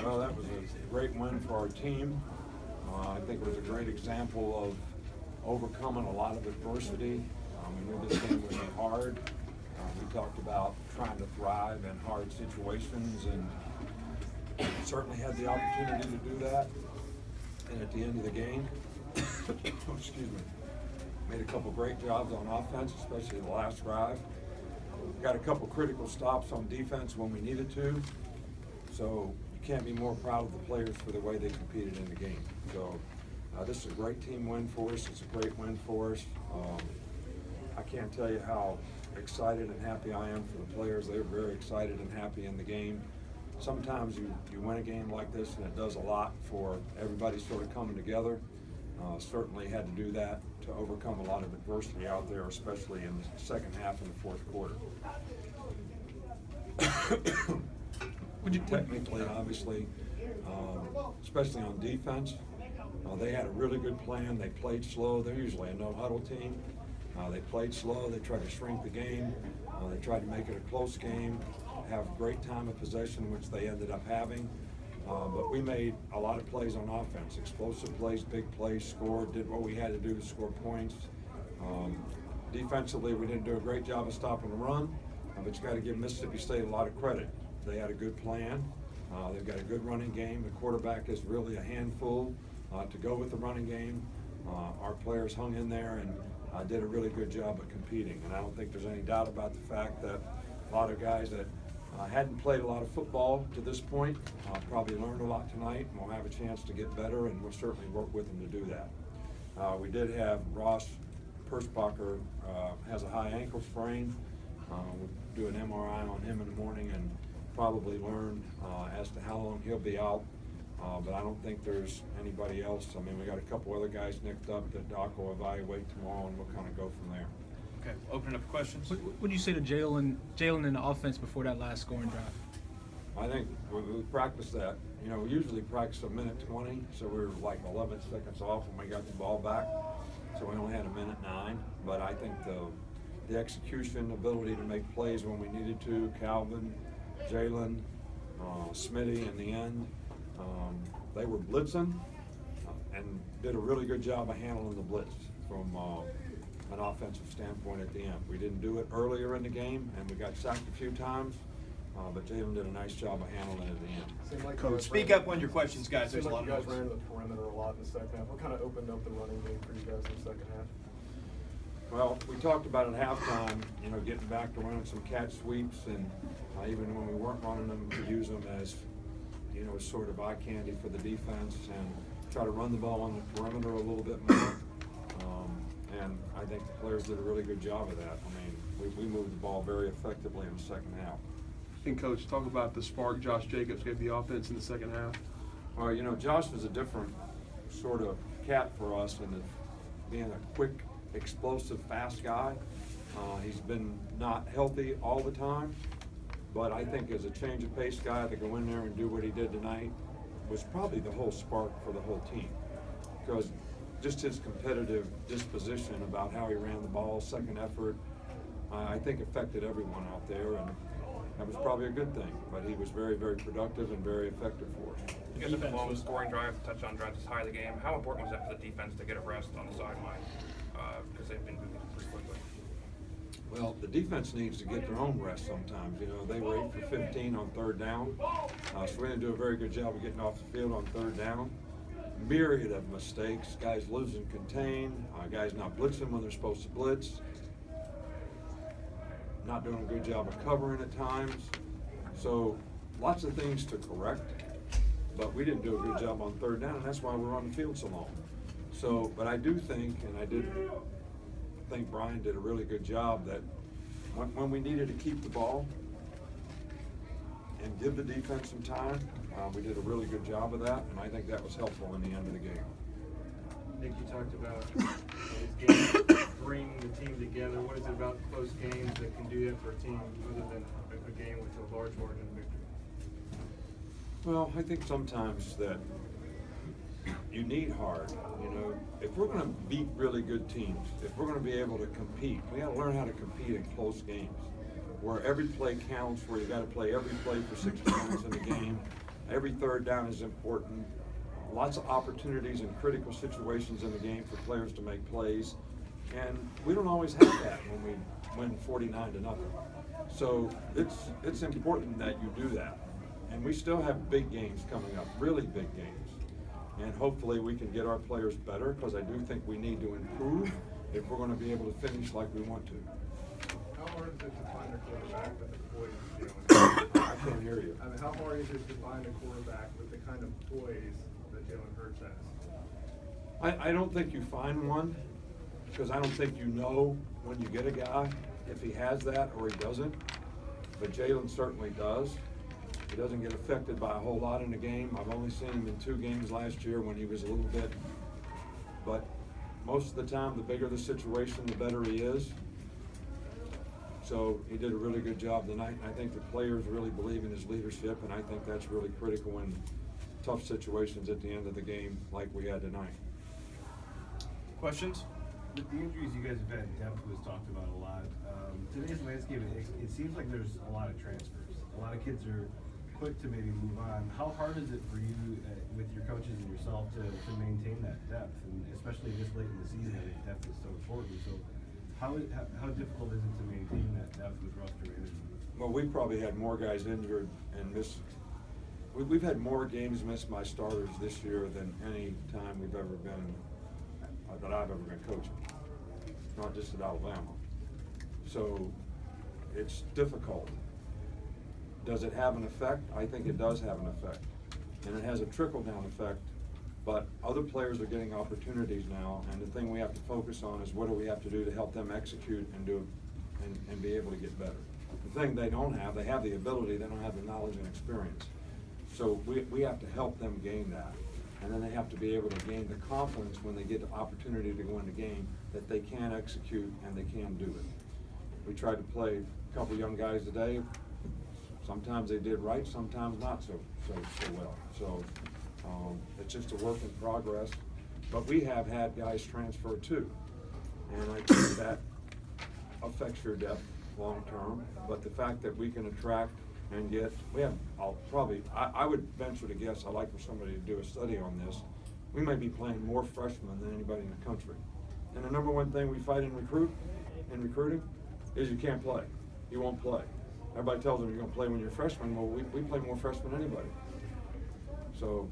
Well, that was a great win for our team. I think it was a great example of overcoming a lot of adversity. We knew this game would be hard. We talked about trying to thrive in hard situations, and certainly had the opportunity to do that. And at the end of the game, excuse me, made a couple great jobs on offense, especially the last drive. Got a couple critical stops on defense when we needed to. So you can't be more proud of the players for the way they competed in the game. So this is a great team win for us. It's a great win for us. I can't tell you how excited and happy I am for the players. They were very excited and happy in the game. Sometimes you win a game like this and it does a lot for everybody sort of coming together. Certainly had to do that to overcome a lot of adversity out there, especially in the second half and the fourth quarter. Technically, obviously, especially on defense, they had a really good plan. They played slow. They're usually a no-huddle team. They played slow. They tried to shrink the game. They tried to make it a close game, have great time of possession, which they ended up having. But we made a lot of plays on offense, explosive plays, big plays, scored, did what we had to do to score points. Defensively, we didn't do a great job of stopping the run, but you got to give Mississippi State a lot of credit. They had a good plan. They've got a good running game. The quarterback is really a handful to go with the running game. Our players hung in there and did a really good job of competing. And I don't think there's any doubt about the fact that a lot of guys that hadn't played a lot of football to this point probably learned a lot tonight, and we'll have a chance to get better, and we'll certainly work with them to do that. We did have Ross Persbacher has a high ankle sprain. We'll do an MRI on him in the morning and probably learn as to how long he'll be out. But I don't think there's anybody else. I mean, we got a couple other guys nicked up that Doc will evaluate tomorrow, and we'll kind of go from there. Okay, opening up questions. What would you say to Jalen in the offense before that last scoring drive? I think we practiced that. You know, we usually practice a minute 20, so we were like 11 seconds off when we got the ball back. So we only had a minute 9. But I think the execution, ability to make plays when we needed to, Calvin, Jalen, Smitty in the end, they were blitzing and did a really good job of handling the blitz from an offensive standpoint at the end. We didn't do it earlier in the game, and we got sacked a few times, but Jalen did a nice job of handling it at the end. Like Coach, speak up on your questions, guys. There's a lot of noise. You guys noise. ran the perimeter a lot in the second half. What kind of opened up the running game for you guys in the second half? Well, we talked about at halftime, you know, getting back to running some catch sweeps, and even when we weren't running them, to use them as, you know, sort of eye candy for the defense, and try to run the ball on the perimeter a little bit more. And I think the players did a really good job of that. I mean, we moved the ball very effectively in the second half. And Coach, talk about the spark Josh Jacobs gave the offense in the second half. Well, you know, Josh was a different sort of cat for us, and being a quick, explosive, fast guy. He's been not healthy all the time, but I think as a change of pace guy to go in there and do what he did tonight was probably the whole spark for the whole team, because just his competitive disposition about how he ran the ball, second effort, I think affected everyone out there, and that was probably a good thing. But he was very, very productive and very effective for us. You guys have the longest scoring drive, touchdown drive this high of the game. How important was that for the defense to get a rest on the sideline? Because they've been moving pretty quickly. Well, the defense needs to get their own rest sometimes. You know, they were 8 for 15 on third down, so we didn't do a very good job of getting off the field on third down. Myriad of mistakes, guys losing contain, guys not blitzing when they're supposed to blitz, not doing a good job of covering at times. So lots of things to correct, but we didn't do a good job on third down, and that's why we're on the field so long. So, but I do think, and I did think Brian did a really good job, that when we needed to keep the ball and give the defense some time, we did a really good job of that, and I think that was helpful in the end of the game. Nick, you talked about this game bringing the team together. What is it about close games that can do that for a team other than a game with a large margin of victory? Well, I think sometimes that you need hard. You know, if we're going to beat really good teams, if we're going to be able to compete, we got to learn how to compete in close games, where every play counts, where you got to play every play for 60 minutes in the game. Every third down is important. Lots of opportunities in critical situations in the game for players to make plays. And we don't always have that when we win 49-0. So it's important that you do that. And we still have big games coming up, really big games. And hopefully we can get our players better, because I do think we need to improve if we're going to be able to finish like we want to. How hard is it to find a quarterback with the poise he's doing? I can't hear you. I mean, how hard is it to find a quarterback with the kind of poise that Jalen Hurts has? I don't think you find one, because I don't think you know when you get a guy if he has that or he doesn't. But Jalen certainly does. He doesn't get affected by a whole lot in the game. I've only seen him in 2 games last year when he was a little bit. But most of the time, the bigger the situation, the better he is. So he did a really good job tonight. And I think the players really believe in his leadership, and I think that's really critical in tough situations at the end of the game like we had tonight. Questions? The injuries you guys have had, depth was talked about a lot. Today's landscape, it seems like there's a lot of transfers. A lot of kids are quick to maybe move on. How hard is it for you, with your coaches and yourself, to maintain that depth, and especially this late in the season, I think depth is so important. So how difficult is it to maintain that depth with roster management? Well, we probably had more guys injured and missed. We've had more games missed by starters this year than any time we've ever been, that I've ever been coaching, not just at Alabama. So it's difficult. Does it have an effect? I think it does have an effect. And it has a trickle-down effect, but other players are getting opportunities now, and the thing we have to focus on is what do we have to do to help them execute and do and be able to get better. The thing they don't have, they have the ability, they don't have the knowledge and experience. So we have to help them gain that. And then they have to be able to gain the confidence when they get the opportunity to go in the game that they can execute and they can do it. We tried to play a couple young guys today. Sometimes they did right, sometimes not so well. So it's just a work in progress. But we have had guys transfer too. And I think that affects your depth long term. But the fact that we can attract and get, I would venture to guess, I'd like for somebody to do a study on this, we might be playing more freshmen than anybody in the country. And the number one thing we fight in recruiting is you can't play. You won't play. Everybody tells them you're going to play when you're a freshman. Well, we play more freshmen than anybody. So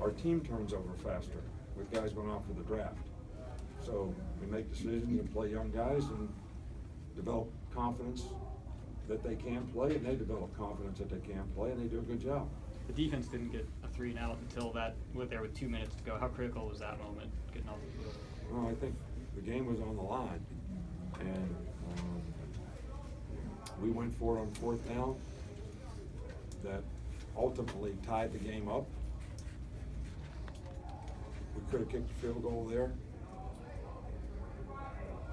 our team turns over faster with guys going off for the draft. So we make decisions and play young guys and develop confidence that they can play, and they develop confidence that they can play, and they do a good job. The defense didn't get a 3-and-out until that, there with 2 minutes to go. How critical was that moment, getting off the field? Well, I think the game was on the line, and we went for it on 4th down. That ultimately tied the game up. We could have kicked the field goal there.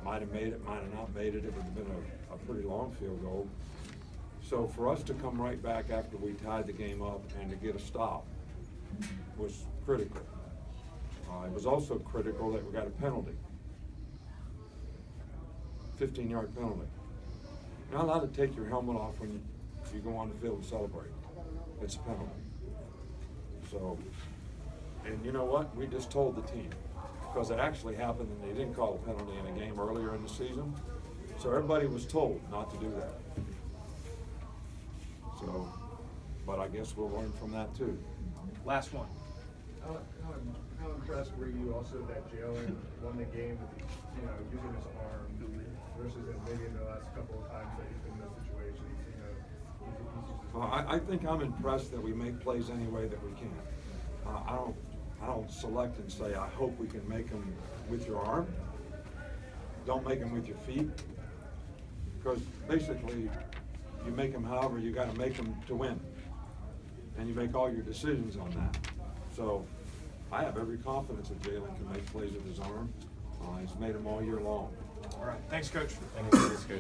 Might have made it, might have not made it. It would have been a pretty long field goal. So for us to come right back after we tied the game up and to get a stop was critical. It was also critical that we got a penalty. 15-yard penalty. You're not allowed to take your helmet off when you go on the field and celebrate. It's a penalty. So, and you know what? We just told the team, because it actually happened and they didn't call a penalty in a game earlier in the season. So everybody was told not to do that. So, but I guess we'll learn from that too. Last one. How impressed were you also that Jalen won the game with, using his arm versus maybe in the last couple of times that he's been in those situations, he's used his Well, I think I'm impressed that we make plays any way that we can. I don't select and say, I hope we can make them with your arm. Don't make them with your feet. Because basically, you make them however you got to make them to win. And you make all your decisions on that. So I have every confidence that Jalen can make plays with his arm. He's made them all year long. All right. Thanks, Coach. Thanks, Coach.